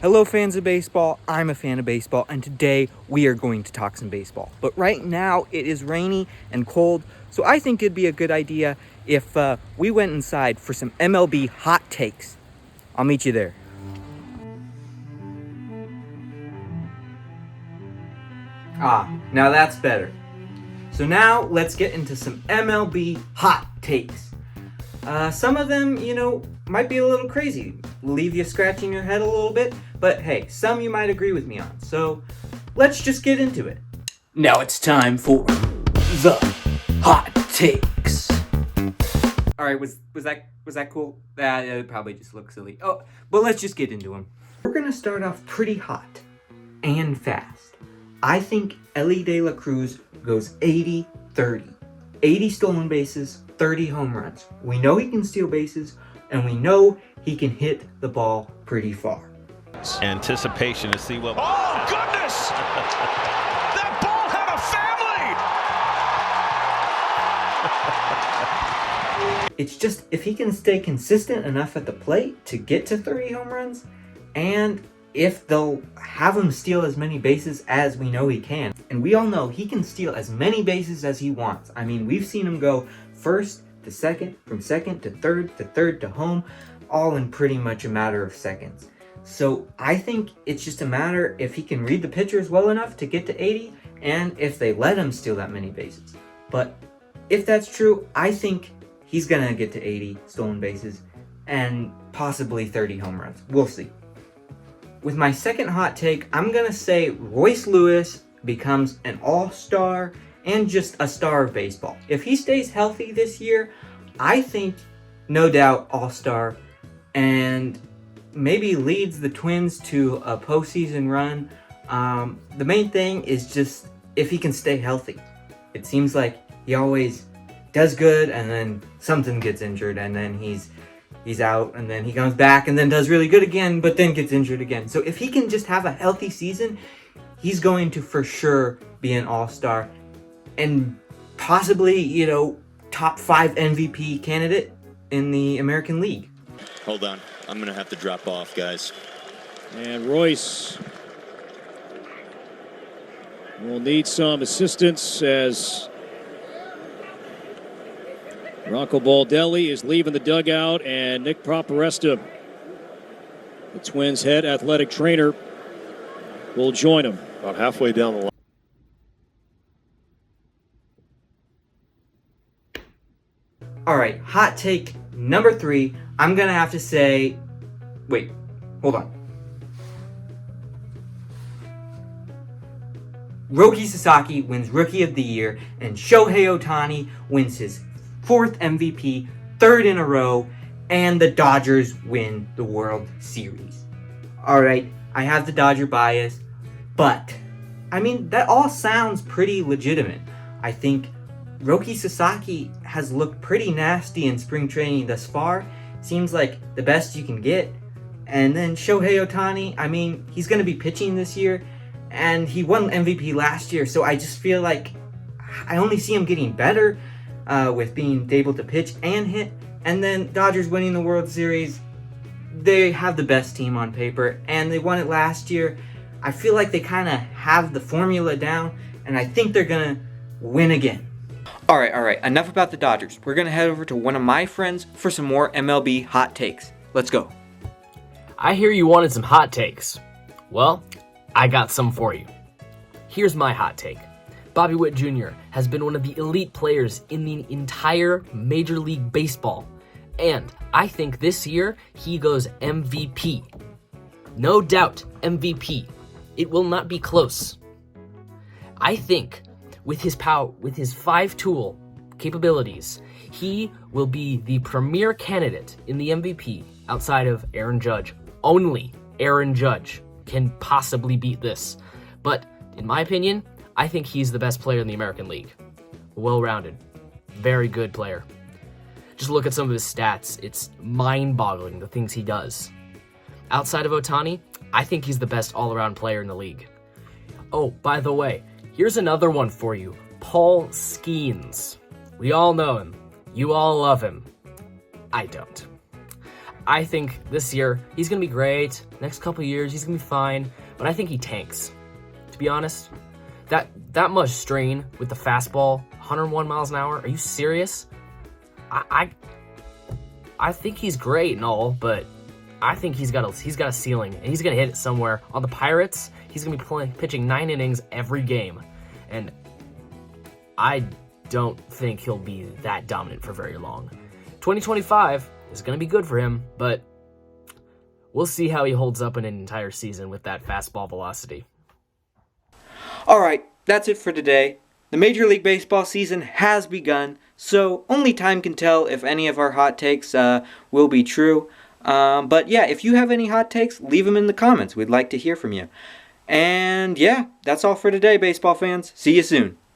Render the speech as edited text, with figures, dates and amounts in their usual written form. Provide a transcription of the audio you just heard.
Hello fans of baseball, I'm a fan of baseball, and today we are going to talk some baseball. But right now it is rainy and cold, so I think it'd be a good idea if we went inside for some MLB Hot Takes. I'll meet you there. Now that's better. So now let's get into some MLB Hot Takes. Some of them, might be a little crazy, leave you scratching your head a little bit, but hey, some you might agree with me on. So let's just get into it. Now it's time for the Hot Takes. All right, was that cool? It probably just looks silly. Oh, but let's just get into them. We're gonna start off pretty hot and fast. I think Ellie De La Cruz goes 80-30. 80 stolen bases, 30 home runs. We know he can steal bases, and we know he can hit the ball pretty far. Anticipation to see what... Oh, goodness! That ball had a family! It's just, if he can stay consistent enough at the plate to get to 30 home runs, and if they'll have him steal as many bases as we know he can. And we all know he can steal as many bases as he wants. I mean, we've seen him go first to second, from second to third to home, all in pretty much a matter of seconds. So I think it's just a matter if he can read the pitchers well enough to get to 80, and if they let him steal that many bases. But if that's true, I think he's gonna get to 80 stolen bases and possibly 30 home runs. We'll see. With my second hot take, I'm gonna say Royce Lewis becomes an all-star and just a star of baseball. If he stays healthy this year, I think, no doubt, all-star, and maybe leads the Twins to a postseason run. The main thing is just if he can stay healthy. It seems like he always does good, and then something gets injured, and then he's out, and then he comes back and then does really good again, but then gets injured again. So if he can just have a healthy season, he's going to for sure be an all-star and possibly, top 5 MVP candidate in the American League. Hold on. I'm going to have to drop off, guys. And Royce will need some assistance as Rocco Baldelli is leaving the dugout, and Nick Paparesta, the Twins' head athletic trainer, will join him. About halfway down the line. All right, hot take number 3. I'm going to have to say, wait, hold on. Roki Sasaki wins Rookie of the Year, and Shohei Ohtani wins his 4th MVP, 3rd in a row, and the Dodgers win the World Series. All right, I have the Dodger bias, but, I mean, that all sounds pretty legitimate. I think Roki Sasaki has looked pretty nasty in spring training thus far. Seems like the best you can get. And then Shohei Ohtani, I mean, he's going to be pitching this year, and he won MVP last year, so I just feel like I only see him getting better with being able to pitch and hit. And then Dodgers winning the World Series, they have the best team on paper, and they won it last year. I feel like they kind of have the formula down, and I think they're going to win again. All right, enough about the Dodgers. We're going to head over to one of my friends for some more MLB Hot Takes. Let's go. I hear you wanted some hot takes. Well, I got some for you. Here's my hot take. Bobby Witt Jr. has been one of the elite players in the entire Major League Baseball, and I think this year he goes MVP. No doubt, MVP. It will not be close. I think with his power, with his 5-tool capabilities, he will be the premier candidate in the MVP outside of Aaron Judge. Only Aaron Judge can possibly beat this. But in my opinion, I think he's the best player in the American League. Well-rounded. Very good player. Just look at some of his stats. It's mind-boggling, the things he does. Outside of Ohtani, I think he's the best all-around player in the league. Oh, by the way, here's another one for you. Paul Skeens. We all know him. You all love him. I don't. I think this year he's going to be great. Next couple years he's going to be fine. But I think he tanks. To be honest, that much strain with the fastball, 101 miles an hour. Are you serious? I think he's great and all, but I think he's got a ceiling, and he's going to hit it somewhere. On the Pirates, he's going to be pitching 9 innings every game. And I don't think he'll be that dominant for very long. 2025 is going to be good for him, but we'll see how he holds up in an entire season with that fastball velocity. Alright, that's it for today. The Major League Baseball season has begun, so only time can tell if any of our hot takes will be true. But yeah, if you have any hot takes, leave them in the comments. We'd like to hear from you. And yeah, that's all for today, baseball fans. See you soon.